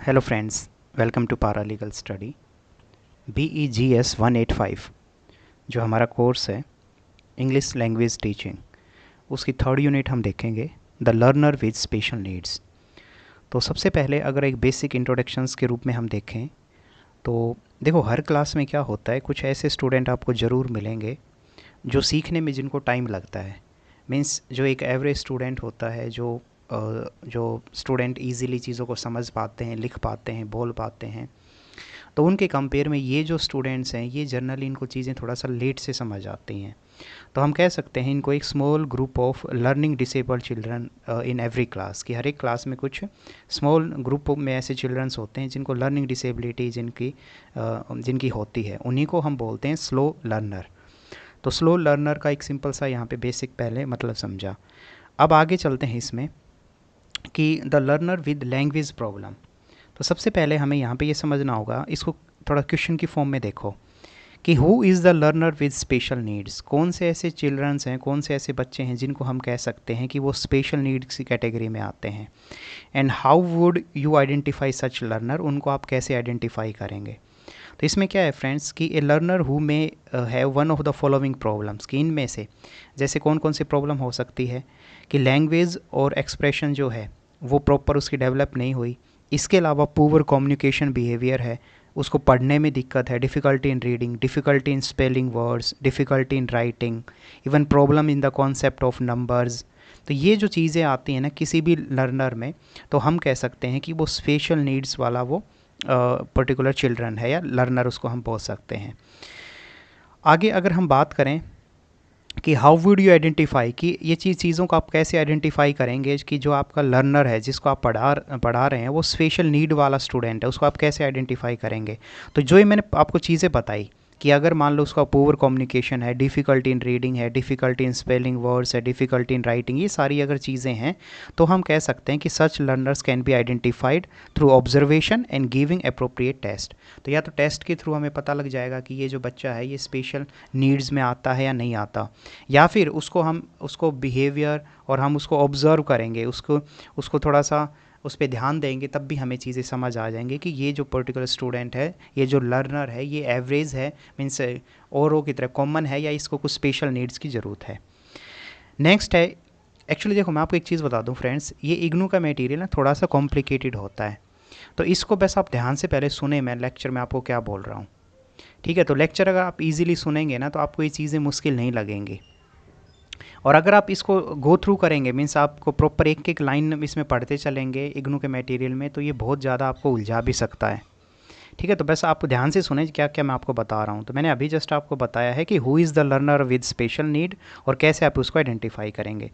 Hello friends, welcome to paralegal study. BEGS 185 जो हमारा course है इंग्लिश लैंग्वेज टीचिंग, उसकी थर्ड यूनिट हम देखेंगे the learner with special needs. तो सबसे पहले अगर एक बेसिक इंट्रोडक्शंस के रूप में हम देखें तो देखो, हर क्लास में क्या होता है, कुछ ऐसे स्टूडेंट आपको ज़रूर मिलेंगे जो सीखने में जिनको टाइम लगता है। मीन्स जो एक एवरेज स्टूडेंट होता है, जो स्टूडेंट इजीली चीज़ों को समझ पाते हैं, लिख पाते हैं, बोल पाते हैं, तो उनके कंपेयर में ये जो स्टूडेंट्स हैं ये जनरली इनको चीज़ें थोड़ा सा लेट से समझ आती हैं। तो हम कह सकते हैं इनको एक small group of learning disabled children in every class, कि हर एक क्लास में कुछ स्मॉल ग्रुप में ऐसे चिल्ड्रंस होते हैं जिनको लर्निंग डिसेबिलिटी जिनकी होती है, उन्हीं को हम बोलते हैं स्लो लर्नर। तो स्लो लर्नर का एक सिंपल सा यहाँ पे बेसिक पहले मतलब समझा। अब आगे चलते हैं इसमें कि the learner with language problem. तो सबसे पहले हमें यहाँ पे ये समझना होगा, इसको थोड़ा क्वेश्चन की फॉर्म में देखो कि who is the learner with special needs. कौन से ऐसे चिल्ड्रंस हैं, कौन से ऐसे बच्चे हैं जिनको हम कह सकते हैं कि वो स्पेशल नीड्स की कैटेगरी में आते हैं। And how would you identify such learner, उनको आप कैसे आइडेंटिफाई करेंगे। तो इसमें क्या है फ्रेंड्स कि ए लर्नर हु में have one of the following problems, कि इनमें से जैसे कौन कौन सी प्रॉब्लम हो सकती है कि लैंग्वेज और एक्सप्रेशन जो है वो प्रॉपर उसकी डेवलप नहीं हुई। इसके अलावा पुअर कम्युनिकेशन बिहेवियर है, उसको पढ़ने में दिक्कत है, difficulty in reading, difficulty in spelling words, difficulty in writing, even problem in the concept of numbers. तो ये जो चीज़ें आती हैं ना किसी भी लर्नर में, तो हम कह सकते हैं कि वो स्पेशल नीड्स वाला वो पर्टिकुलर चिल्ड्रन है या लर्नर, उसको हम बोल सकते हैं। आगे अगर हम बात करें कि हाउ वुड यू आइडेंटिफाई, कि ये चीज़ों को आप कैसे आइडेंटिफाई करेंगे कि जो आपका लर्नर है, जिसको आप पढ़ा रहे हैं, वो स्पेशल नीड वाला स्टूडेंट है, उसको आप कैसे आइडेंटिफाई करेंगे। तो जो ये मैंने आपको चीज़ें बताई कि अगर मान लो उसका पुअर कम्युनिकेशन है, डिफ़िकल्टी इन रीडिंग है, डिफ़िकल्टी इन स्पेलिंग वर्ड्स है, डिफ़िकल्टी इन राइटिंग, ये सारी अगर चीज़ें हैं तो हम कह सकते हैं कि such learners can be identified through observation and giving appropriate test. तो या तो टेस्ट के थ्रू हमें पता लग जाएगा कि ये जो बच्चा है ये स्पेशल नीड्स में आता है या नहीं आता, या फिर उसको बिहेवियर और हम उसको ऑब्ज़र्व करेंगे, उसको थोड़ा सा उस पर ध्यान देंगे, तब भी हमें चीज़ें समझ आ जाएंगे कि ये जो पर्टिकुलर स्टूडेंट है, ये जो लर्नर है, ये एवरेज है, मीन्स औरों की तरह कॉमन है, या इसको कुछ स्पेशल नीड्स की ज़रूरत है। नेक्स्ट है, एक्चुअली देखो मैं आपको एक चीज़ बता दूं फ्रेंड्स, ये इग्नू का मटेरियल ना थोड़ा सा कॉम्प्लिकेटेड होता है, तो इसको बस आप ध्यान से पहले सुने मैं लेक्चर में आपको क्या बोल रहा हूँ, ठीक है। तो लेक्चर अगर आप इजीली सुनेंगे ना तो आपको ये चीज़ें मुश्किल नहीं लगेंगी, और अगर आप इसको गो थ्रू करेंगे, मीन्स आपको प्रॉपर एक एक लाइन इसमें पढ़ते चलेंगे इग्नू के मटेरियल में, तो ये बहुत ज़्यादा आपको उलझा भी सकता है, ठीक है। तो बस आप ध्यान से सुने क्या क्या मैं आपको बता रहा हूँ। तो मैंने अभी जस्ट आपको बताया है कि who is the learner with special need और कैसे आप उसको आइडेंटिफाई करेंगे।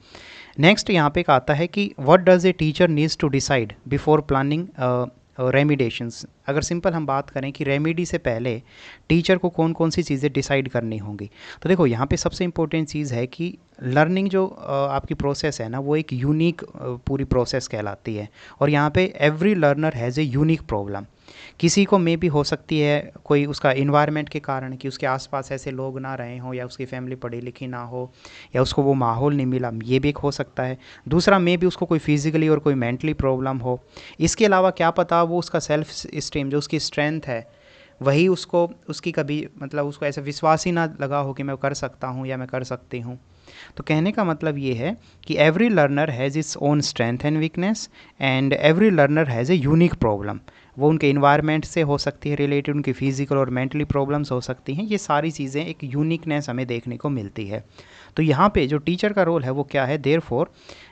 नेक्स्ट यहाँ पे एक आता है कि what does a teacher needs to decide before planning remediations. अगर सिंपल हम बात करें कि रेमेडी से पहले टीचर को कौन कौन सी चीज़ें डिसाइड करनी होंगी, तो देखो यहाँ पे सबसे इम्पोर्टेंट चीज़ है कि लर्निंग जो आपकी प्रोसेस है ना, वो एक यूनिक पूरी प्रोसेस कहलाती है, और यहाँ पे every learner has a unique problem. किसी को मे भी हो सकती है कोई उसका इन्वायरमेंट के कारण कि उसके आसपास ऐसे लोग ना रहे हों, या उसकी फैमिली पढ़ी लिखी ना हो, या उसको वो माहौल नहीं मिला, ये भी एक हो सकता है। दूसरा मे भी उसको कोई फिजिकली और कोई मेंटली प्रॉब्लम हो। इसके अलावा क्या पता वो उसका सेल्फ स्टीम, जो उसकी स्ट्रेंथ है, वही उसकी कभी मतलब उसको ऐसा विश्वास ही ना लगा हो कि मैं कर सकता हूँ या मैं कर सकती हूँ। तो कहने का मतलब ये है कि every learner has its own strength and weakness, and every learner has a unique problem. वो उनके इन्वायरमेंट से हो सकती है रिलेटेड, उनकी फिजिकल और मेंटली प्रॉब्लम्स हो सकती हैं। ये सारी चीज़ें एक यूनिकनेस हमें देखने को मिलती है। तो यहाँ पे जो टीचर का रोल है वो क्या है, देयरफॉर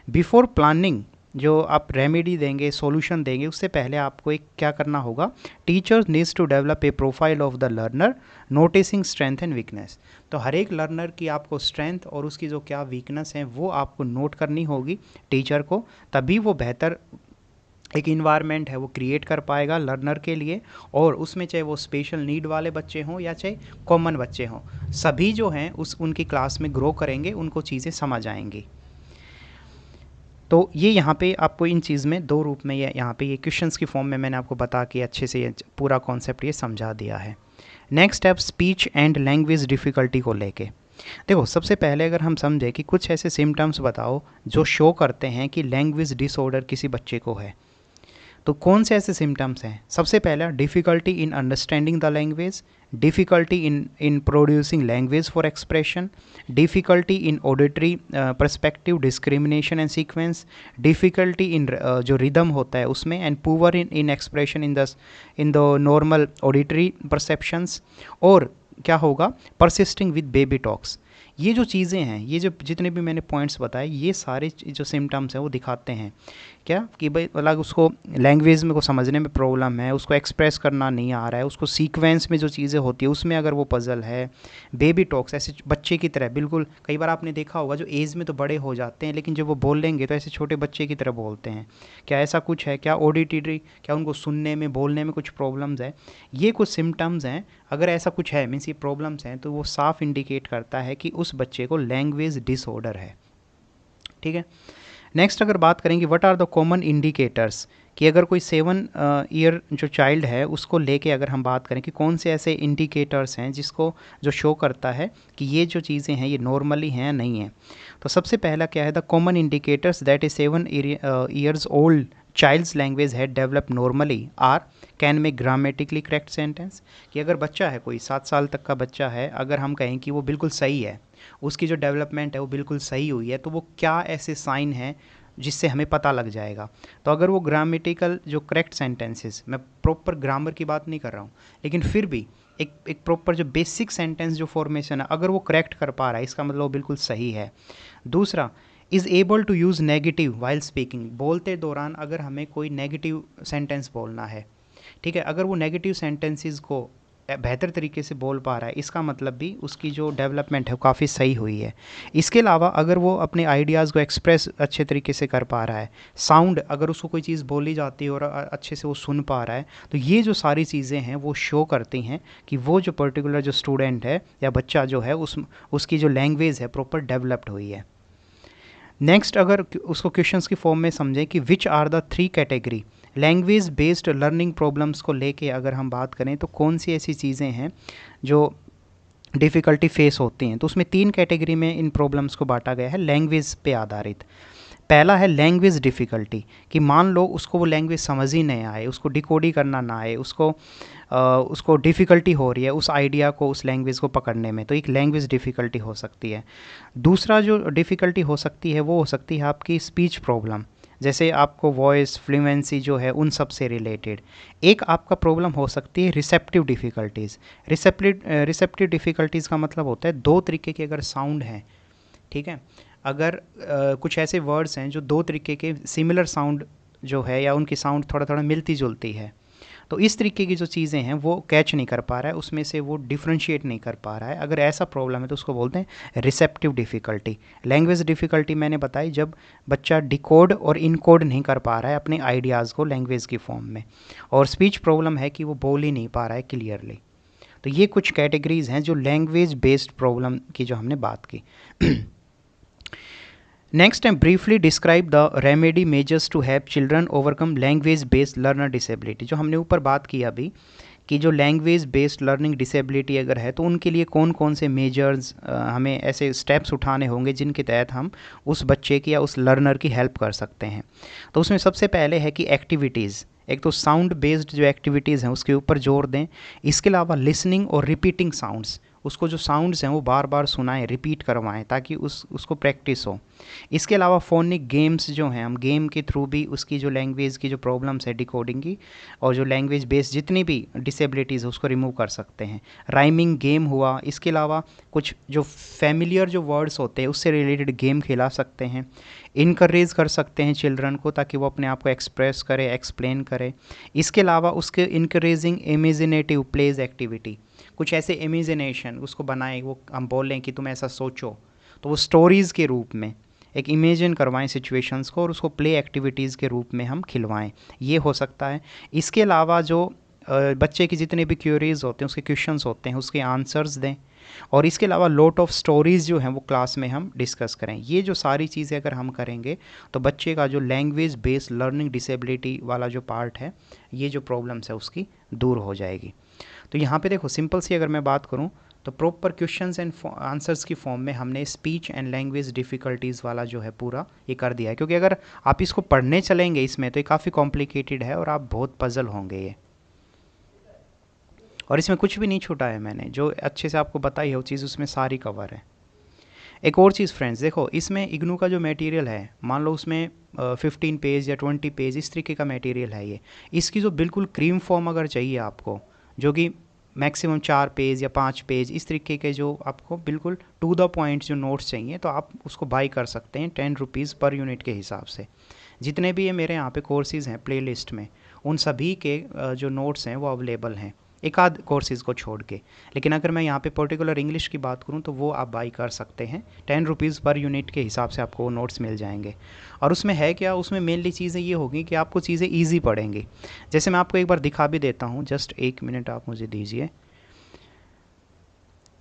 बिफोर प्लानिंग जो आप रेमेडी देंगे, सॉल्यूशन देंगे, उससे पहले आपको एक क्या करना होगा, teachers needs to develop a profile of the learner noticing strength and weakness. तो हर एक लर्नर की आपको स्ट्रेंथ और उसकी जो क्या वीकनेस है वो आपको नोट करनी होगी टीचर को, तभी वो बेहतर एक इन्वायरमेंट है वो क्रिएट कर पाएगा लर्नर के लिए, और उसमें चाहे वो स्पेशल नीड वाले बच्चे हों या चाहे कॉमन बच्चे हों, सभी जो हैं उनकी क्लास में ग्रो करेंगे, उनको चीज़ें समझ आएंगी। तो ये यहाँ पे आपको इन चीज़ में दो रूप में यहाँ पे ये क्वेश्चंस की फॉर्म में मैंने आपको बता के अच्छे से ये पूरा कॉन्सेप्ट ये समझा दिया है। Next step, speech and language difficulty को लेके। देखो सबसे पहले अगर हम समझें कि कुछ ऐसे सिम्टम्स बताओ जो शो करते हैं कि लैंग्वेज डिसऑर्डर किसी बच्चे को है, तो कौन से ऐसे सिम्टम्स हैं? सबसे पहला, difficulty in understanding the language, difficulty in producing language for expression, difficulty in auditory perspective discrimination and sequence, difficulty in जो रिदम होता है उसमें, and poor in expression in the normal auditory perceptions, और क्या होगा, परसिस्टिंग विद बेबी टॉक्स। ये जो चीज़ें हैं, ये जो जितने भी मैंने पॉइंट्स बताए, ये सारे जो सिम्टम्स हैं वो दिखाते हैं क्या कि भाई अलग उसको लैंग्वेज में को समझने में प्रॉब्लम है, उसको एक्सप्रेस करना नहीं आ रहा है, उसको सीक्वेंस में जो चीज़ें होती है उसमें अगर वो पजल है, बेबी टॉक्स ऐसे बच्चे की तरह, बिल्कुल कई बार आपने देखा होगा जो एज में तो बड़े हो जाते हैं लेकिन जब वो बोलेंगे तो ऐसे छोटे बच्चे की तरह बोलते हैं। क्या ऐसा कुछ है? क्या ऑडिटरी, क्या उनको सुनने में बोलने में कुछ प्रॉब्लम्स है? ये कुछ सिम्टम्स हैं। अगर ऐसा कुछ है, मीन्स ये प्रॉब्लम्स हैं, तो वो साफ इंडिकेट करता है कि उस बच्चे को लैंग्वेज डिसऑर्डर है। ठीक है। नेक्स्ट अगर बात करेंगे what are the common indicators, कि अगर कोई 7 ईयर जो चाइल्ड है उसको लेके अगर हम बात करें कि कौन से ऐसे इंडिकेटर्स हैं जिसको जो शो करता है कि ये जो चीज़ें हैं ये नॉर्मली हैं नहीं हैं। तो सबसे पहला क्या है, the common indicators that is 7 years old child's language है develop normally are can make grammatically correct sentence, कि अगर बच्चा है कोई 7 साल तक का बच्चा है, अगर हम कहें कि वो बिल्कुल सही है, उसकी जो डेवलपमेंट है वो बिल्कुल सही हुई है, तो वो क्या ऐसे साइन हैं जिससे हमें पता लग जाएगा? तो अगर वो ग्रामेटिकल जो करेक्ट सेंटेंसेस, मैं प्रॉपर ग्रामर की बात नहीं कर रहा हूँ, लेकिन फिर भी एक प्रॉपर जो बेसिक सेंटेंस जो फॉर्मेशन है अगर वो करेक्ट कर पा रहा है, इसका मतलब वो बिल्कुल सही है। दूसरा, is able to use negative while speaking, बोलते दौरान अगर हमें कोई नेगेटिव सेंटेंस बोलना है, ठीक है, अगर वो नेगेटिव सेंटेंसेस को बेहतर तरीके से बोल पा रहा है, इसका मतलब भी उसकी जो डेवलपमेंट है वो काफ़ी सही हुई है। इसके अलावा अगर वो अपने आइडियाज़ को एक्सप्रेस अच्छे तरीके से कर पा रहा है, साउंड अगर उसको कोई चीज़ बोली जाती है और अच्छे से वो सुन पा रहा है, तो ये जो सारी चीज़ें हैं वो शो करती हैं कि वो जो पर्टिकुलर जो स्टूडेंट है या बच्चा जो है उसकी जो लैंग्वेज है प्रॉपर डेवलप्ड हुई है। नेक्स्ट अगर उसको क्वेश्चंस की फॉर्म में समझें कि which are the 3 category language based learning problems को लेके अगर हम बात करें तो कौन सी ऐसी चीज़ें हैं जो डिफ़िकल्टी फेस होती हैं, तो उसमें 3 कैटेगरी में इन प्रॉब्लम्स को बांटा गया है लैंग्वेज पे आधारित। पहला है लैंग्वेज डिफ़िकल्टी, कि मान लो उसको वो लैंग्वेज समझ ही नहीं आए, उसको डिकोड ही करना ना आए, उसको डिफ़िकल्टी हो रही है उस आइडिया को, उस लैंग्वेज को पकड़ने में, तो एक लैंग्वेज डिफ़िकल्टी हो सकती है। दूसरा जो डिफ़िकल्टी हो सकती है वो हो सकती है आपकी स्पीच प्रॉब्लम, जैसे आपको वॉइस फ्लुएंसी जो है उन सब से रिलेटेड। एक आपका प्रॉब्लम हो सकती है रिसेप्टिव डिफ़िकल्टीज़। रिसेप्टिव डिफ़िकल्टीज़ का मतलब होता है 2 तरीके के अगर साउंड हैं, ठीक है, अगर कुछ ऐसे वर्ड्स हैं जो 2 तरीके के सिमिलर साउंड जो है या उनकी साउंड थोड़ा थोड़ा मिलती जुलती है, तो इस तरीके की जो चीज़ें हैं वो कैच नहीं कर पा रहा है, उसमें से वो डिफ्रेंशिएट नहीं कर पा रहा है। अगर ऐसा प्रॉब्लम है तो उसको बोलते हैं रिसेप्टिव डिफ़िकल्टी। लैंग्वेज डिफ़िकल्टी मैंने बताई जब बच्चा डिकोड और इनकोड नहीं कर पा रहा है अपने आइडियाज़ को लैंग्वेज की फॉर्म में, और स्पीच प्रॉब्लम है कि वो बोल ही नहीं पा रहा है क्लियरली। तो ये कुछ कैटेगरीज़ हैं जो लैंग्वेज बेस्ड प्रॉब्लम की जो हमने बात की। Next time briefly describe the remedy measures to have children overcome language based learner disability. जो हमने ऊपर बात की अभी कि जो लैंग्वेज बेस्ड लर्निंग डिसेबिलिटी अगर है तो उनके लिए कौन कौन से मेजर्स हमें ऐसे स्टेप्स उठाने होंगे जिनके तहत हम उस बच्चे की या उस लर्नर की हेल्प कर सकते हैं। तो उसमें सबसे पहले है कि एक्टिविटीज़, एक तो साउंड बेस्ड जो एक्टिविटीज़ हैं उसके ऊपर जोर दें। इसके अलावा लिसनिंग और रिपीटिंग साउंड्स, उसको जो साउंड्स हैं वो बार बार सुनाएं, रिपीट करवाएं ताकि उसको प्रैक्टिस हो। इसके अलावा फोनिक गेम्स जो हैं, हम गेम के थ्रू भी उसकी जो लैंग्वेज की जो प्रॉब्लम्स है डिकोडिंग की और जो लैंग्वेज बेस्ड जितनी भी डिसेबिलिटीज़ है उसको रिमूव कर सकते हैं। राइमिंग गेम हुआ, इसके अलावा कुछ जो फैमिलियर जो वर्ड्स होते हैं उससे रिलेटेड गेम खिला सकते हैं। इनकरेज कर सकते हैं चिल्ड्रन को ताकि वो अपने आप को एक्सप्रेस करे, एक्सप्लेन करे। इसके अलावा उसके इनकरेजिंग इमेजिनेटिव प्लेज एक्टिविटी, कुछ ऐसे इमेजिनेशन उसको बनाएं, वो हम बोलें कि तुम ऐसा सोचो, तो वो स्टोरीज़ के रूप में एक इमेजिन करवाएं सिचुएशंस को और उसको प्ले एक्टिविटीज़ के रूप में हम खिलवाएं, ये हो सकता है। इसके अलावा जो बच्चे की जितने भी क्यूरीज होते हैं उसके क्वेश्चंस होते हैं उसके आंसर्स दें, और इसके अलावा लॉट ऑफ स्टोरीज़ जो हैं वो क्लास में हम डिस्कस करें। ये जो सारी चीज़ें अगर हम करेंगे तो बच्चे का जो लैंग्वेज बेस्ड लर्निंग डिसेबिलिटी वाला जो पार्ट है, ये जो प्रॉब्लम्स है उसकी दूर हो जाएगी। तो यहाँ पे देखो सिंपल सी अगर मैं बात करूँ तो प्रॉपर क्वेश्चंस एंड आंसर्स की फॉर्म में हमने स्पीच एंड लैंग्वेज डिफ़िकल्टीज़ वाला जो है पूरा ये कर दिया है, क्योंकि अगर आप इसको पढ़ने चलेंगे इसमें तो ये काफ़ी कॉम्प्लिकेटेड है और आप बहुत पजल होंगे ये। और इसमें कुछ भी नहीं छूटा है, मैंने जो अच्छे से आपको बताई है वो चीज़ उसमें सारी कवर है। एक और चीज़ फ्रेंड्स देखो, इसमें इग्नू का जो मटेरियल है, मान लो उसमें 15 पेज या 20 पेज इस तरीके का मटेरियल है ये, इसकी जो बिल्कुल क्रीम फॉर्म अगर चाहिए आपको, जो कि मैक्सिमम 4 पेज या 5 पेज इस तरीके के जो आपको बिल्कुल टू द पॉइंट जो नोट्स चाहिए, तो आप उसको बाई कर सकते हैं 10 रुपीज़ पर यूनिट के हिसाब से। जितने भी ये मेरे यहाँ पे कोर्सेज़ हैं प्लेलिस्ट में, उन सभी के जो नोट्स हैं वो अवेलेबल हैं, एक आध कोर्सेज़ को छोड़ के। लेकिन अगर मैं यहाँ पे पर्टिकुलर इंग्लिश की बात करूँ तो वो आप बाई कर सकते हैं 10 रुपीज़ पर यूनिट के हिसाब से आपको वो नोट्स मिल जाएंगे। और उसमें है क्या, उसमें मेनली चीज़ें ये होगी कि आपको चीज़ें ईजी पड़ेंगी। जैसे मैं आपको एक बार दिखा भी देता हूँ, जस्ट 1 मिनट आप मुझे दीजिए।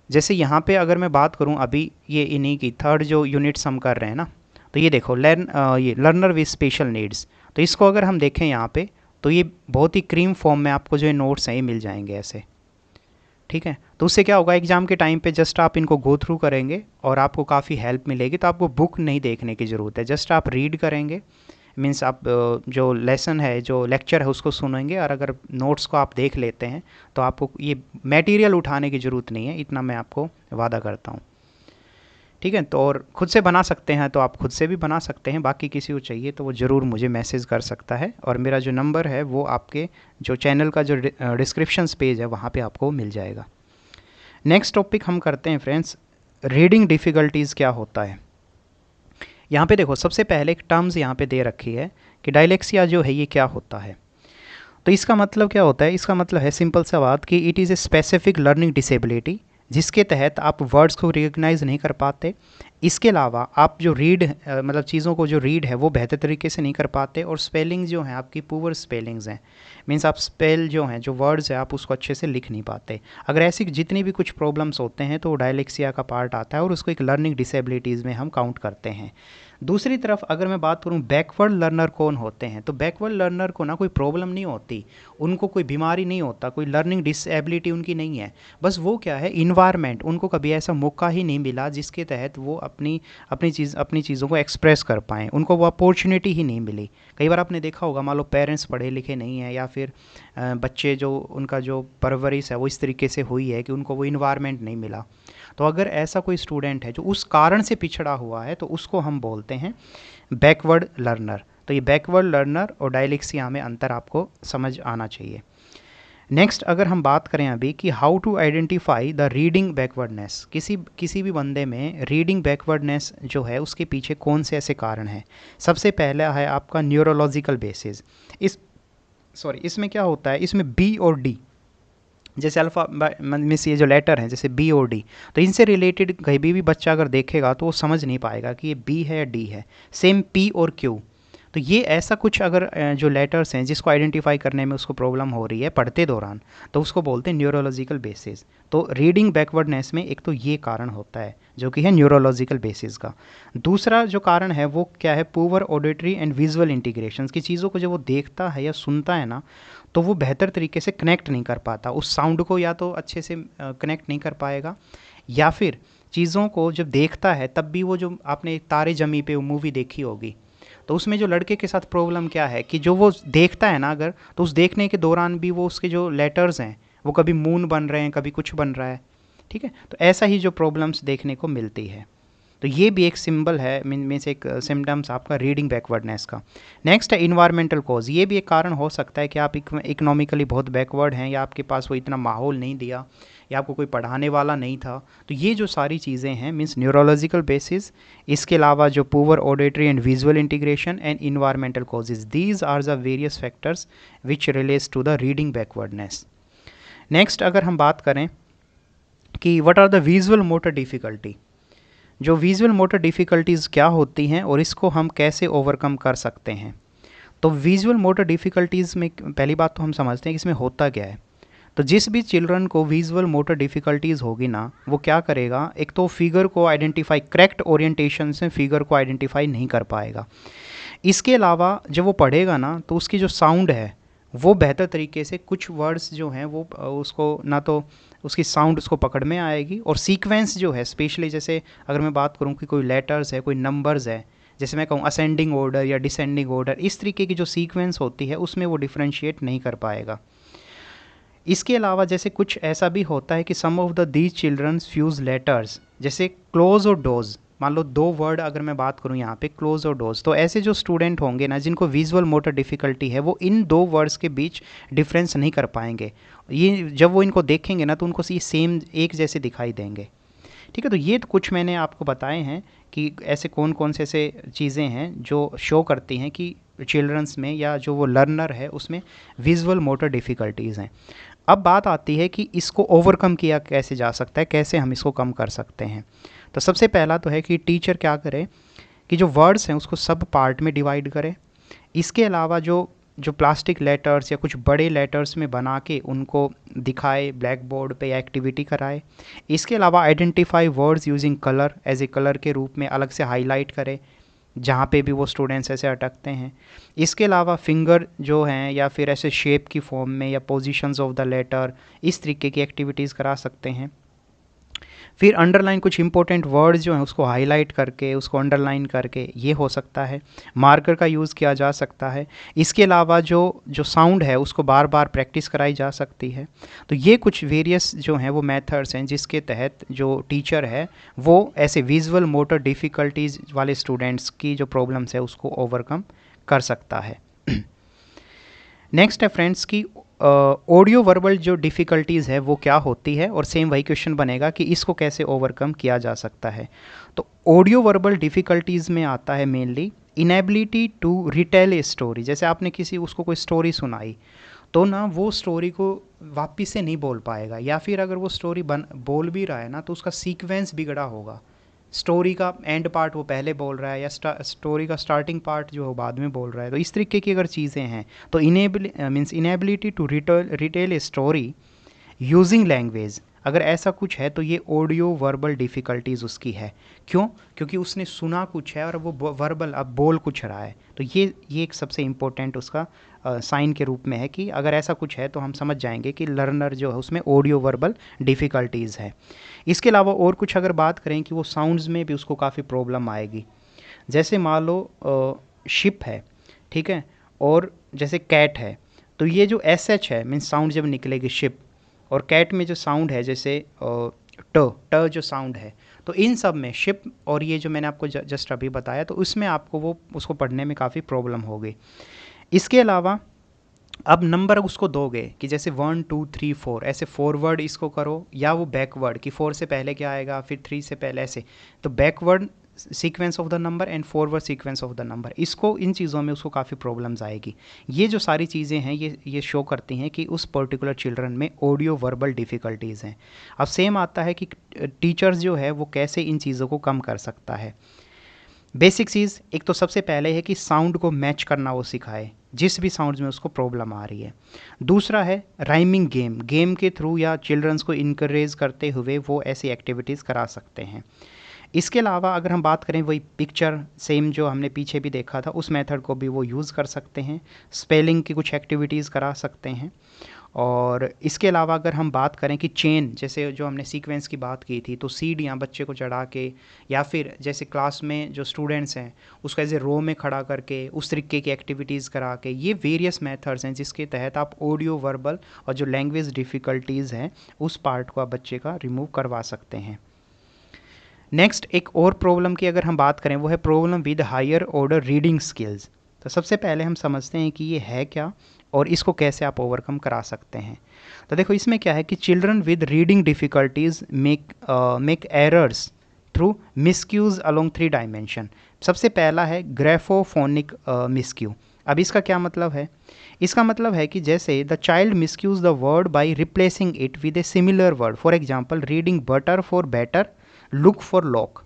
जैसे यहाँ पे अगर मैं बात करूँ अभी ये इन्हीं की थर्ड जो यूनिट्स हम कर रहे हैं ना, तो ये देखो ये लर्नर विद स्पेशल नीड्स, तो इसको अगर हम देखें यहाँ पे तो ये बहुत ही क्रीम फॉर्म में आपको जो है नोट्स हैं ये मिल जाएंगे ऐसे, ठीक है। तो उससे क्या होगा, एग्ज़ाम के टाइम पे जस्ट आप इनको गो थ्रू करेंगे और आपको काफ़ी हेल्प मिलेगी। तो आपको बुक नहीं देखने की ज़रूरत है, जस्ट आप रीड करेंगे, मीन्स आप जो लेसन है जो लेक्चर है उसको सुनेंगे, और अगर नोट्स को आप देख लेते हैं तो आपको ये मटेरियल उठाने की ज़रूरत नहीं है, इतना मैं आपको वादा करता हूँ, ठीक है। तो और ख़ुद से बना सकते हैं तो आप खुद से भी बना सकते हैं, बाकी किसी को चाहिए तो वो ज़रूर मुझे मैसेज कर सकता है, और मेरा जो नंबर है वो आपके जो चैनल का जो डिस्क्रिप्शन पेज है वहाँ पे आपको मिल जाएगा। नेक्स्ट टॉपिक हम करते हैं फ्रेंड्स, रीडिंग डिफ़िकल्टीज़ क्या होता है। यहाँ पे देखो सबसे पहले एक टर्म्स यहाँ पे दे रखी है कि डायलेक्सिया जो है ये क्या होता है। तो इसका मतलब क्या होता है, इसका मतलब है सिंपल सा बात कि it is a specific learning disability, जिसके तहत आप वर्ड्स को रिकग्नाइज़ नहीं कर पाते। इसके अलावा आप जो रीड मतलब चीज़ों को जो रीड है वो बेहतर तरीके से नहीं कर पाते, और स्पेलिंग जो है आपकी पुअर स्पेलिंग्स हैं, मीन्स आप स्पेल जो हैं जो वर्ड्स है आप उसको अच्छे से लिख नहीं पाते। अगर ऐसी जितनी भी कुछ प्रॉब्लम्स होते हैं तो वो डायलेक्सिया का पार्ट आता है और उसको एक लर्निंग डिसेबिलिटीज़ में हम काउंट करते हैं। दूसरी तरफ अगर मैं बात करूं बैकवर्ड लर्नर कौन होते हैं, तो बैकवर्ड लर्नर को ना कोई प्रॉब्लम नहीं होती, उनको कोई बीमारी नहीं होता, कोई लर्निंग डिसेबिलिटी उनकी नहीं है। बस वो क्या है, इन्वायरमेंट, उनको कभी ऐसा मौका ही नहीं मिला जिसके तहत वो अपनी चीज़ों को एक्सप्रेस कर पाएँ, उनको वो अपॉर्चुनिटी ही नहीं मिली। कई बार आपने देखा होगा, मान लो पेरेंट्स पढ़े लिखे नहीं हैं, या फिर बच्चे जो उनका जो परवरिश है वो इस तरीके से हुई है कि उनको वो इन्वायरमेंट नहीं मिला। तो अगर ऐसा कोई स्टूडेंट है जो उस कारण से पिछड़ा हुआ है तो उसको हम बोलते हैं बैकवर्ड लर्नर। तो ये बैकवर्ड लर्नर और डायलेक्सिया में अंतर आपको समझ आना चाहिए। नेक्स्ट अगर हम बात करें अभी कि how to identify the reading backwardness, किसी भी बंदे में रीडिंग बैकवर्डनेस जो है उसके पीछे कौन से ऐसे कारण हैं। सबसे पहला है आपका न्यूरोलॉजिकल बेसिस। इसमें क्या होता है, इसमें बी और डी, जैसे अल्फ़ा मीन्स ये जो लेटर हैं जैसे बी और डी, तो इनसे रिलेटेड कहीं भी बच्चा अगर देखेगा तो वो समझ नहीं पाएगा कि ये बी है या डी है। सेम पी और क्यू, तो ये ऐसा कुछ अगर जो लेटर्स हैं जिसको आइडेंटिफाई करने में उसको प्रॉब्लम हो रही है पढ़ते दौरान, तो उसको बोलते हैं न्यूरोलॉजिकल बेसिस। तो रीडिंग बैकवर्डनेस में एक तो ये कारण होता है जो कि है न्यूरोलॉजिकल बेसिस का। दूसरा जो कारण है वो क्या है, poor auditory and visual integration, की चीज़ों को जब वो देखता है या सुनता है ना तो वो बेहतर तरीके से कनेक्ट नहीं कर पाता, उस साउंड को या तो अच्छे से कनेक्ट नहीं कर पाएगा, या फिर चीज़ों को जब देखता है तब भी वो जो आपने तारे जमी पे वो मूवी देखी होगी, तो उसमें जो लड़के के साथ प्रॉब्लम क्या है कि जो वो देखता है ना अगर, तो उस देखने के दौरान भी वो उसके जो लेटर्स हैं वो कभी मून बन रहे हैं कभी कुछ बन रहा है, ठीक है। तो ऐसा ही जो प्रॉब्लम्स देखने को मिलती है, तो ये भी एक सिंबल है में से एक सिम्टम्स आपका रीडिंग बैकवर्डनेस का। नेक्स्ट है इन्वायरमेंटल कॉज, ये भी एक कारण हो सकता है कि आप इकोनॉमिकली बहुत बैकवर्ड हैं, या आपके पास वो इतना माहौल नहीं दिया, या आपको कोई पढ़ाने वाला नहीं था। तो ये जो सारी चीज़ें हैं मीन्स न्यूरोलॉजिकल बेसिस, इसके अलावा जो poor auditory and visual integration and environmental causes, these are the various factors which relates to the reading backwardness. Next अगर हम बात करें कि what are the visual motor difficulty, जो विजुअल मोटर डिफ़िकल्टीज़ क्या होती हैं और इसको हम कैसे ओवरकम कर सकते हैं। तो विजुअल मोटर डिफ़िकल्टीज़ में पहली बात तो हम समझते हैं कि इसमें होता क्या है। तो जिस भी चिल्ड्रन को विजुअल मोटर डिफ़िकल्टीज़ होगी ना, वो क्या करेगा, एक तो फिगर को आइडेंटिफाई, करेक्ट ओरिएंटेशन से फिगर को आइडेंटिफाई नहीं कर पाएगा। इसके अलावा जब वो पढ़ेगा ना तो उसकी जो साउंड है वो बेहतर तरीके से कुछ वर्ड्स जो हैं वो उसको ना तो उसकी साउंड उसको पकड़ में आएगी, और सीक्वेंस जो है स्पेशली जैसे अगर मैं बात करूँ कि कोई लेटर्स है, कोई नंबर्स है, जैसे मैं कहूँ असेंडिंग ऑर्डर या डिसेंडिंग ऑर्डर, इस तरीके की जो सीक्वेंस होती है उसमें वो डिफ्रेंशिएट नहीं कर पाएगा। इसके अलावा जैसे कुछ ऐसा भी होता है कि some of the these childrens fuse letters, जैसे क्लोज और डोज, मान लो दो वर्ड अगर मैं बात करूं यहाँ पे क्लोज और डोज, तो ऐसे जो स्टूडेंट होंगे ना जिनको विजुअल मोटर डिफ़िकल्टी है वो इन दो वर्ड्स के बीच डिफरेंस नहीं कर पाएंगे। ये जब वो इनको देखेंगे ना तो उनको ये सेम एक जैसे दिखाई देंगे। ठीक है, तो ये तो कुछ मैंने आपको बताए हैं कि ऐसे कौन कौन से ऐसे चीज़ें हैं जो शो करती हैं कि चिल्ड्रंस में या जो वो लर्नर है उसमें विजुअल मोटर डिफ़िकल्टीज़ हैं। अब बात आती है कि इसको ओवरकम किया कैसे जा सकता है, कैसे हम इसको कम कर सकते हैं। तो सबसे पहला तो है कि टीचर क्या करे कि जो वर्ड्स हैं उसको सब पार्ट में डिवाइड करे। इसके अलावा जो जो प्लास्टिक लेटर्स या कुछ बड़े लेटर्स में बना के उनको दिखाए ब्लैक बोर्ड पे या एक्टिविटी कराए। इसके अलावा identify words using colour, as a colour के रूप में अलग से हाईलाइट करे जहाँ पे भी वो स्टूडेंट्स ऐसे अटकते हैं। इसके अलावा फिंगर जो हैं या फिर ऐसे शेप की फॉर्म में या पोजीशंस ऑफ द लेटर, इस तरीके की एक्टिविटीज़ करा सकते हैं। फिर अंडरलाइन कुछ इंपॉर्टेंट वर्ड्स जो हैं उसको हाईलाइट करके उसको अंडरलाइन करके, ये हो सकता है। मार्कर का यूज़ किया जा सकता है। इसके अलावा जो जो साउंड है उसको बार बार प्रैक्टिस कराई जा सकती है। तो ये कुछ वेरियस जो हैं वो मेथड्स हैं जिसके तहत जो टीचर है वो ऐसे विजुअल मोटर डिफ़िकल्टीज़ वाले स्टूडेंट्स की जो प्रॉब्लम्स है उसको ओवरकम कर सकता है। नेक्स्ट है फ्रेंड्स की ऑडियो वर्बल जो डिफ़िकल्टीज़ है वो क्या होती है, और सेम वही क्वेश्चन बनेगा कि इसको कैसे ओवरकम किया जा सकता है। तो ऑडियो वर्बल डिफ़िकल्टीज़ में आता है mainly inability to retell a story. जैसे आपने किसी उसको कोई स्टोरी सुनाई तो ना वो स्टोरी को वापिस से नहीं बोल पाएगा, या फिर अगर वो स्टोरी बोल भी रहा है ना तो उसका सीक्वेंस बिगड़ा होगा। स्टोरी का एंड पार्ट वो पहले बोल रहा है या स्टोरी का स्टार्टिंग पार्ट जो वो बाद में बोल रहा है। तो इस तरीके की अगर चीज़ें हैं तो inability to retell a story using language, अगर ऐसा कुछ है तो ये ऑडियो वर्बल डिफ़िकल्टीज़ उसकी है। क्यों? क्योंकि उसने सुना कुछ है और वो वर्बल अब बोल कुछ रहा है। तो ये एक सबसे इम्पोर्टेंट उसका साइन के रूप में है कि अगर ऐसा कुछ है तो हम समझ जाएंगे कि लर्नर जो है उसमें ऑडियो वर्बल डिफ़िकल्टीज़ है। इसके अलावा और कुछ अगर बात करें कि वो साउंड्स में भी उसको काफ़ी प्रॉब्लम आएगी। जैसे मान लो शिप है, ठीक है, और जैसे कैट है, तो ये जो एस एच है मीन्स साउंड जब निकलेगी शिप, और कैट में जो साउंड है जैसे ट ट जो साउंड है, तो इन सब में शिप और ये जो मैंने आपको जस्ट अभी बताया तो उसमें आपको वो उसको पढ़ने में काफ़ी प्रॉब्लम होगी। इसके अलावा अब नंबर उसको दोगे कि जैसे 1 2 3 4 ऐसे फॉरवर्ड इसको करो, या वो बैकवर्ड कि 4 से पहले क्या आएगा फिर 3 से पहले ऐसे, तो backward sequence of the number and forward sequence of the number, इसको इन चीज़ों में उसको काफ़ी प्रॉब्लम्स आएगी। ये जो सारी चीज़ें हैं ये शो करती हैं कि उस पर्टिकुलर चिल्ड्रन में ऑडियो वर्बल डिफ़िकल्टीज़ हैं। अब सेम आता है कि टीचर्स जो है वो कैसे इन चीज़ों को कम कर सकता है। बेसिक चीज़ एक तो सबसे पहले है कि साउंड को मैच करना वो सिखाए जिस भी साउंड्स में उसको प्रॉब्लम आ रही है। दूसरा है राइमिंग गेम के थ्रू या चिल्ड्रंस को इनकरेज करते हुए वो ऐसी एक्टिविटीज़ करा सकते हैं। इसके अलावा अगर हम बात करें वही पिक्चर सेम जो हमने पीछे भी देखा था उस मेथड को भी वो यूज़ कर सकते हैं। स्पेलिंग की कुछ एक्टिविटीज़ करा सकते हैं। और इसके अलावा अगर हम बात करें कि चेन जैसे जो हमने सीक्वेंस की बात की थी, तो सीढ़ियाँ बच्चे को चढ़ा के या फिर जैसे क्लास में जो स्टूडेंट्स हैं उसको एज ए रो में खड़ा करके उस तरीके की एक्टिविटीज़ करा के, ये वेरियस मेथड्स हैं जिसके तहत आप ऑडियो वर्बल और जो लैंग्वेज डिफ़िकल्टीज़ हैं उस पार्ट को आप बच्चे का रिमूव करवा सकते हैं। नेक्स्ट एक और प्रॉब्लम की अगर हम बात करें वो है problem with higher order reading skills. तो सबसे पहले हम समझते हैं कि ये है क्या और इसको कैसे आप ओवरकम करा सकते हैं। तो देखो इसमें क्या है कि children with reading difficulties make errors through miscues along 3 dimension. सबसे पहला है ग्रेफोफोनिक मिसक्यू। अब इसका क्या मतलब है? इसका मतलब है कि जैसे the child miscues the word by replacing it with a similar word, for example reading butter for better, look for lock.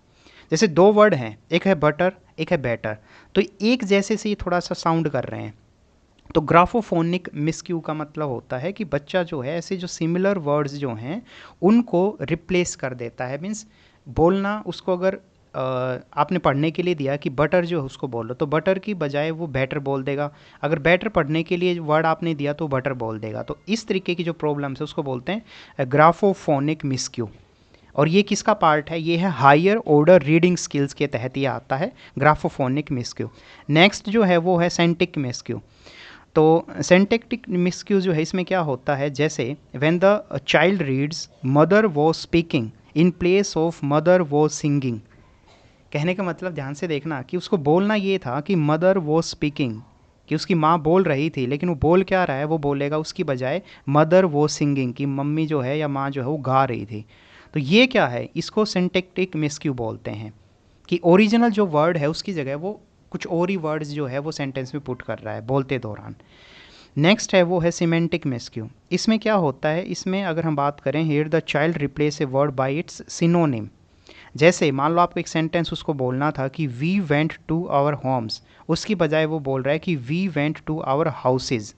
जैसे दो वर्ड हैं, एक है बटर एक है बेटर, तो एक जैसे से ये थोड़ा सा साउंड कर रहे हैं। तो ग्राफोफोनिक मिसक्यू का मतलब होता है कि बच्चा जो है ऐसे जो सिमिलर वर्ड्स जो हैं उनको रिप्लेस कर देता है। मीन्स बोलना उसको अगर आपने पढ़ने के लिए दिया कि बटर जो है उसको बोलो, तो बटर की बजाय वो बैटर बोल देगा। अगर बैटर पढ़ने के लिए वर्ड आपने दिया तो बटर बोल देगा। तो इस तरीके की जो प्रॉब्लम्स है उसको बोलते हैं ग्राफोफोनिक मिसक्यू। और ये किसका पार्ट है? ये है हायर ऑर्डर रीडिंग स्किल्स के तहत ये आता है, ग्राफोफोनिक मिसक्यू। नेक्स्ट जो है वो है सेंटिक मिसक्यू। तो सेंटेक्टिक मिसक्यू जो है इसमें क्या होता है, जैसे when the child reads mother was speaking in place of mother was singing. कहने का मतलब ध्यान से देखना कि उसको बोलना ये था कि मदर वॉज स्पीकिंग, कि उसकी माँ बोल रही थी, लेकिन वो बोल क्या रहा है, वो बोलेगा उसकी बजाय मदर वॉज सिंगिंग, कि मम्मी जो है या माँ जो है वो गा रही थी। तो ये क्या है, इसको सिंटेक्टिक मिसक्यू बोलते हैं, कि ओरिजिनल जो वर्ड है उसकी जगह वो कुछ और ही वर्ड्स जो है वो सेंटेंस में पुट कर रहा है बोलते दौरान। नेक्स्ट है वो है सिमेंटिक मिसक्यू। इसमें क्या होता है, इसमें अगर हम बात करें, here the child replace a word by it's synonym. जैसे मान लो आपको एक सेंटेंस उसको बोलना था कि we went to our homes, उसकी बजाय वो बोल रहा है कि we went to our houses.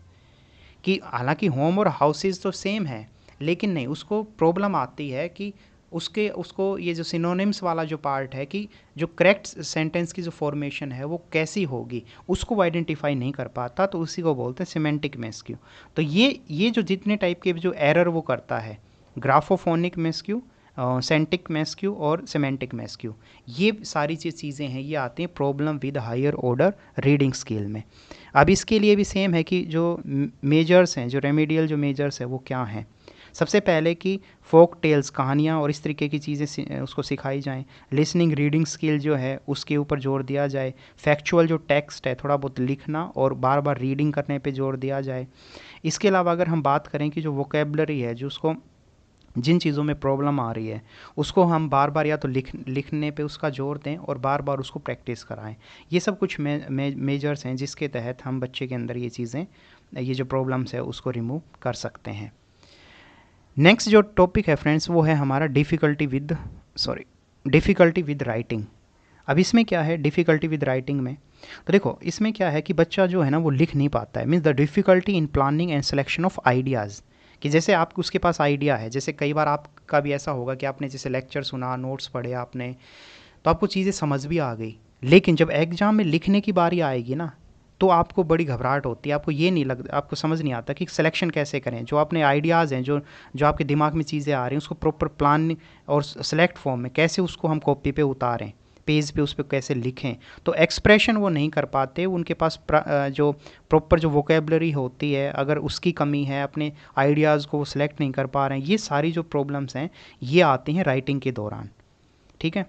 कि हालांकि होम और हाउसेज तो सेम है, लेकिन नहीं, उसको प्रॉब्लम आती है कि उसको ये जो सिनोनिम्स वाला जो पार्ट है, कि जो करेक्ट सेंटेंस की जो फॉर्मेशन है वो कैसी होगी, उसको वो आइडेंटिफाई नहीं कर पाता, तो उसी को बोलते हैं सिमेंटिक मिसक्यू। तो ये जो जितने टाइप के जो एरर वो करता है, ग्राफोफोनिक मिसक्यू, सेंटिक मेस्क्यू और सिमेंटिक मेस्क्यू, ये सारी चीज़ें हैं, ये आती हैं problem with higher order reading scale में। अब इसके लिए भी सेम है कि जो मेजर्स हैं, जो रेमेडियल जो मेजर्स है वो क्या हैं। सबसे पहले कि फोक टेल्स, कहानियाँ और इस तरीके की चीज़ें उसको सिखाई जाएं। लिसनिंग रीडिंग स्किल जो है उसके ऊपर जोर दिया जाए। फैक्चुअल जो टेक्स्ट है थोड़ा बहुत लिखना और बार बार रीडिंग करने पे जोर दिया जाए। इसके अलावा अगर हम बात करें कि जो वोकेबलरी है, जो उसको जिन चीज़ों में प्रॉब्लम आ रही है उसको हम बार बार या तो लिखने पे उसका जोर दें और बार बार उसको प्रैक्टिस कराएं। ये सब कुछ मेजर्स हैं जिसके तहत हम बच्चे के अंदर ये चीज़ें, ये जो प्रॉब्लम्स है उसको रिमूव कर सकते हैं। नेक्स्ट जो टॉपिक है फ्रेंड्स वो है हमारा डिफ़िकल्टी विद राइटिंग। अब इसमें क्या है डिफ़िकल्टी विद राइटिंग में, तो देखो इसमें क्या है कि बच्चा जो है ना वो लिख नहीं पाता है। Means the difficulty in planning and selection of ideas. कि जैसे आप उसके पास आइडिया है, जैसे कई बार आपका भी ऐसा होगा कि आपने जैसे लेक्चर सुना, नोट्स पढ़े आपने, तो आपको चीज़ें समझ भी आ गई, लेकिन जब एग्ज़ाम में लिखने की बारी आएगी ना तो आपको बड़ी घबराहट होती है। आपको ये नहीं लगता, आपको समझ नहीं आता कि सिलेक्शन कैसे करें। जो अपने आइडियाज़ हैं, जो जो आपके दिमाग में चीज़ें आ रही हैं, उसको प्रॉपर प्लान और सेलेक्ट फॉर्म में कैसे उसको हम कॉपी पे उतारें, पेज पे उस पर कैसे लिखें। तो एक्सप्रेशन वो नहीं कर पाते, उनके पास जो प्रॉपर जो वोकेबलरी होती है अगर उसकी कमी है, अपने आइडियाज़ को वो सिलेक्ट नहीं कर पा रहे हैं, ये सारी जो प्रॉब्लम्स हैं ये आती हैं राइटिंग के दौरान। ठीक है,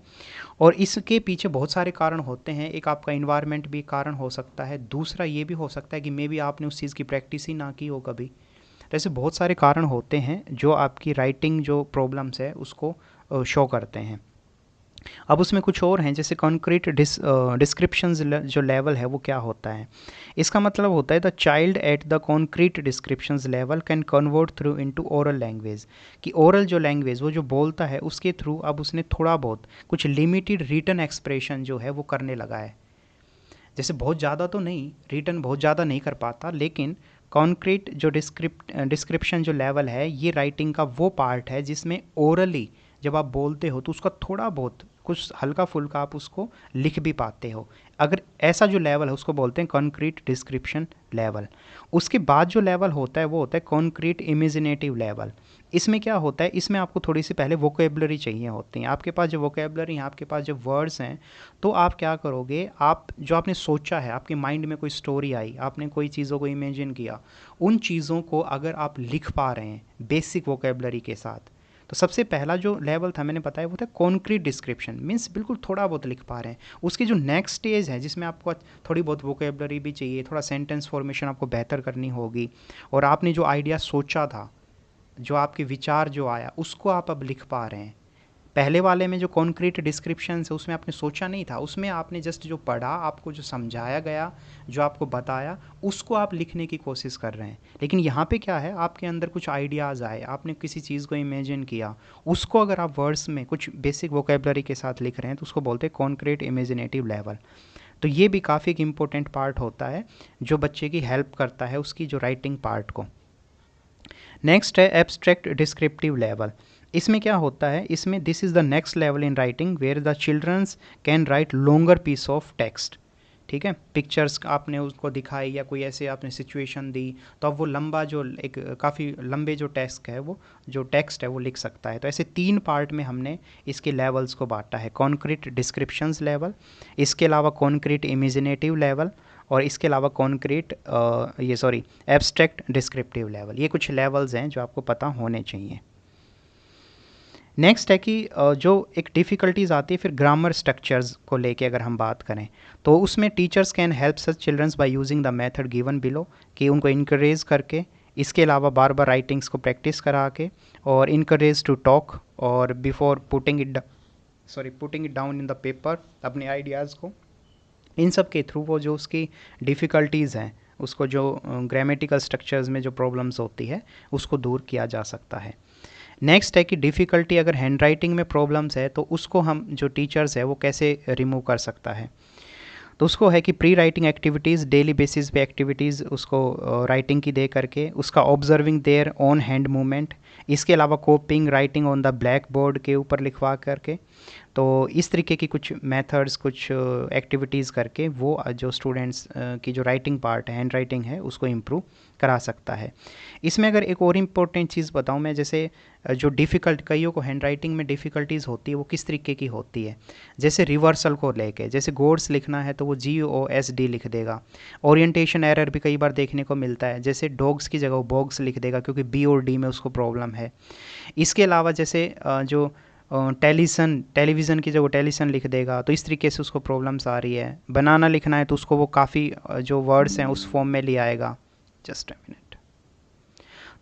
और इसके पीछे बहुत सारे कारण होते हैं। एक आपका इन्वायरमेंट भी कारण हो सकता है, दूसरा ये भी हो सकता है कि मे बी आपने उस चीज़ की प्रैक्टिस ही ना की हो कभी। तो ऐसे बहुत सारे कारण होते हैं जो आपकी राइटिंग जो प्रॉब्लम्स है उसको शो करते हैं। अब उसमें कुछ और हैं, जैसे कॉन्क्रीट डिस्क्रिप्शंस जो लेवल है वो क्या होता है। इसका मतलब होता है the child at the concrete descriptions level can convert through into oral language. कि ओरल जो लैंग्वेज वो जो बोलता है उसके थ्रू अब उसने थोड़ा बहुत कुछ लिमिटेड रिटन एक्सप्रेशन जो है वो करने लगा है। जैसे बहुत ज़्यादा तो नहीं, रिटन बहुत ज़्यादा नहीं कर पाता, लेकिन कॉन्क्रीट जो डिस्क्रिप्शन जो लेवल है ये राइटिंग का वो पार्ट है जिसमें ओरली जब आप बोलते हो तो उसका थोड़ा बहुत कुछ हल्का फुल्का आप उसको लिख भी पाते हो। अगर ऐसा जो लेवल है उसको बोलते हैं कॉन्क्रीट डिस्क्रिप्शन लेवल। उसके बाद जो लेवल होता है वो होता है कॉन्क्रीट इमेजिनेटिव लेवल। इसमें क्या होता है, इसमें आपको थोड़ी सी पहले वोकेबलरी चाहिए होती है। आपके पास जो वोकेबलरी है, आपके पास जो वर्ड्स हैं, तो आप क्या करोगे, आप जो आपने सोचा है, आपके माइंड में कोई स्टोरी आई, आपने कोई चीज़ों को इमेजिन किया, उन चीज़ों को अगर आप लिख पा रहे हैं बेसिक वोकेबलरी के साथ, तो सबसे पहला जो लेवल था मैंने बताया वो था कॉन्क्रीट डिस्क्रिप्शन। मीन्स बिल्कुल थोड़ा बहुत लिख पा रहे हैं। उसकी जो नेक्स्ट स्टेज है जिसमें आपको थोड़ी बहुत वोकेबलरी भी चाहिए, थोड़ा सेंटेंस फॉर्मेशन आपको बेहतर करनी होगी, और आपने जो आइडिया सोचा था, जो आपके विचार जो आया, उसको आप अब लिख पा रहे हैं। पहले वाले में जो कॉन्क्रीट डिस्क्रिप्शन है उसमें आपने सोचा नहीं था, उसमें आपने जस्ट जो पढ़ा, आपको जो समझाया गया, जो आपको बताया, उसको आप लिखने की कोशिश कर रहे हैं। लेकिन यहाँ पे क्या है, आपके अंदर कुछ आइडियाज़ आए, आपने किसी चीज़ को इमेजिन किया, उसको अगर आप वर्ड्स में कुछ बेसिक वोकेबलरी के साथ लिख रहे हैं तो उसको बोलते हैं कॉन्क्रीट इमेजिनेटिव लेवल। तो ये भी काफ़ी एक इम्पोर्टेंट पार्ट होता है जो बच्चे की हेल्प करता है उसकी जो राइटिंग पार्ट को। नेक्स्ट है एब्स्ट्रैक्ट डिस्क्रिप्टिव लेवल। इसमें क्या होता है, इसमें this is the next level in writing where the childrens can write longer piece of text. ठीक है, पिक्चर्स आपने उसको दिखाई या कोई ऐसे आपने सिचुएशन दी, तो अब वो लंबा जो एक काफ़ी लंबे जो टेक्स्ट है वो जो टेक्स्ट है वो लिख सकता है। तो ऐसे 3 पार्ट में हमने इसके लेवल्स को बांटा है, कॉन्क्रीट डिस्क्रिप्शंस लेवल, इसके अलावा कॉन्क्रीट इमेजिनेटिव लेवल, और इसके अलावा कॉन्क्रीट एब्स्ट्रैक्ट डिस्क्रिप्टिव लेवल। ये कुछ लेवल्स हैं जो आपको पता होने चाहिए। नेक्स्ट है कि जो एक डिफ़िकल्टीज़ आती है फिर ग्रामर स्ट्रक्चर्स को लेके अगर हम बात करें, तो उसमें teachers can help such childrens by using the method given below, कि उनको इनकरेज करके, इसके अलावा बार बार राइटिंग्स को प्रैक्टिस करा के, और इनकरेज टू टॉक और before putting it down in the paper, अपने आइडियाज़ को, इन सब के थ्रू वो जो उसकी डिफ़िकल्टीज़ हैं उसको, जो ग्रामेटिकल स्ट्रक्चर्स में जो प्रॉब्लम्स होती है उसको दूर किया जा सकता है। नेक्स्ट है कि डिफ़िकल्टी अगर हैंड राइटिंग में प्रॉब्लम्स है तो उसको हम जो टीचर्स है वो कैसे रिमूव कर सकता है। तो उसको है कि pre writing activities, daily basis पे एक्टिविटीज़ उसको राइटिंग की दे करके, उसका observing their on hand movement, इसके अलावा copying writing on the blackboard के ऊपर लिखवा करके, तो इस तरीके की कुछ मेथड्स, कुछ एक्टिविटीज़ करके वो जो स्टूडेंट्स की जो राइटिंग पार्ट है, हैंड राइटिंग है, उसको इम्प्रूव करा सकता है। इसमें अगर एक और इम्पोर्टेंट चीज़ बताऊं मैं, जैसे जो डिफ़िकल्ट, कईयों को हैंड राइटिंग में डिफ़िकल्टीज़ होती है, वो किस तरीके की होती है, जैसे रिवर्सल को लेके, जैसे गोड्स लिखना है तो वो GOSD लिख देगा। ओरिएंटेशन एरर भी कई बार देखने को मिलता है, जैसे डॉग्स की जगह वो बॉग्स लिख देगा क्योंकि B और D में उसको प्रॉब्लम है। इसके अलावा जैसे जो टेलीविज़न की जगह टेलीसन लिख देगा, तो इस तरीके से उसको प्रॉब्लम्स आ रही है। बनाना लिखना है तो उसको वो काफ़ी जो वर्ड्स हैं उस फॉर्म में ले आएगा। Just a minute.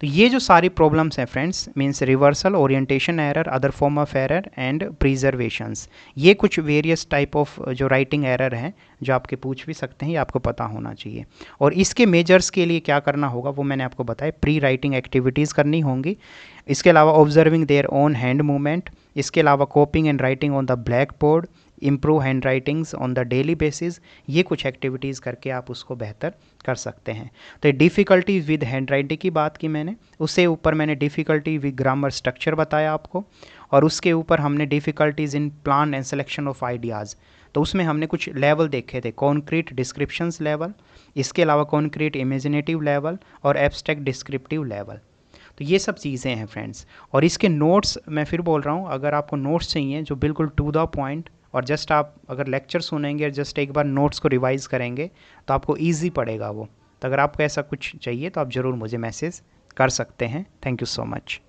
तो ये जो सारी प्रॉब्लम्स हैं friends, means reversal, orientation error, other form of error and preservations, ये कुछ वेरियस टाइप ऑफ जो राइटिंग एरर हैं जो आपके पूछ भी सकते हैं, ये आपको पता होना चाहिए। और इसके मेजर्स के लिए क्या करना होगा वो मैंने आपको बताया, प्री राइटिंग एक्टिविटीज़ करनी होंगी, इसके अलावा observing their own hand movement, इसके अलावा कॉपिंग and writing on the black board, improve hand writings on the daily basis, ये कुछ एक्टिविटीज़ करके आप उसको बेहतर कर सकते हैं। तो डिफ़िकल्टी विद हैंड राइटिंग की बात की मैंने, उससे ऊपर मैंने डिफ़िकल्टी विद ग्रामर स्ट्रक्चर बताया आपको, और उसके ऊपर हमने difficulties in plan and selection of ideas, तो उसमें हमने कुछ लेवल देखे थे, कॉन्क्रीट डिस्क्रिप्शंस लेवल, इसके अलावा कॉन्क्रीट इमेजिनेटिव लेवल और एब्स्ट्रैक्ट डिस्क्रिप्टिव लेवल। तो ये सब चीज़ें हैं फ्रेंड्स। और इसके नोट्स मैं फिर बोल रहा हूँ, अगर आपको नोट्स चाहिए जो बिल्कुल टू द पॉइंट, और जस्ट आप अगर लेक्चर सुनेंगे और जस्ट एक बार नोट्स को रिवाइज करेंगे तो आपको ईजी पड़ेगा वो। तो अगर आपको ऐसा कुछ चाहिए तो आप ज़रूर मुझे मैसेज कर सकते हैं। Thank you so much.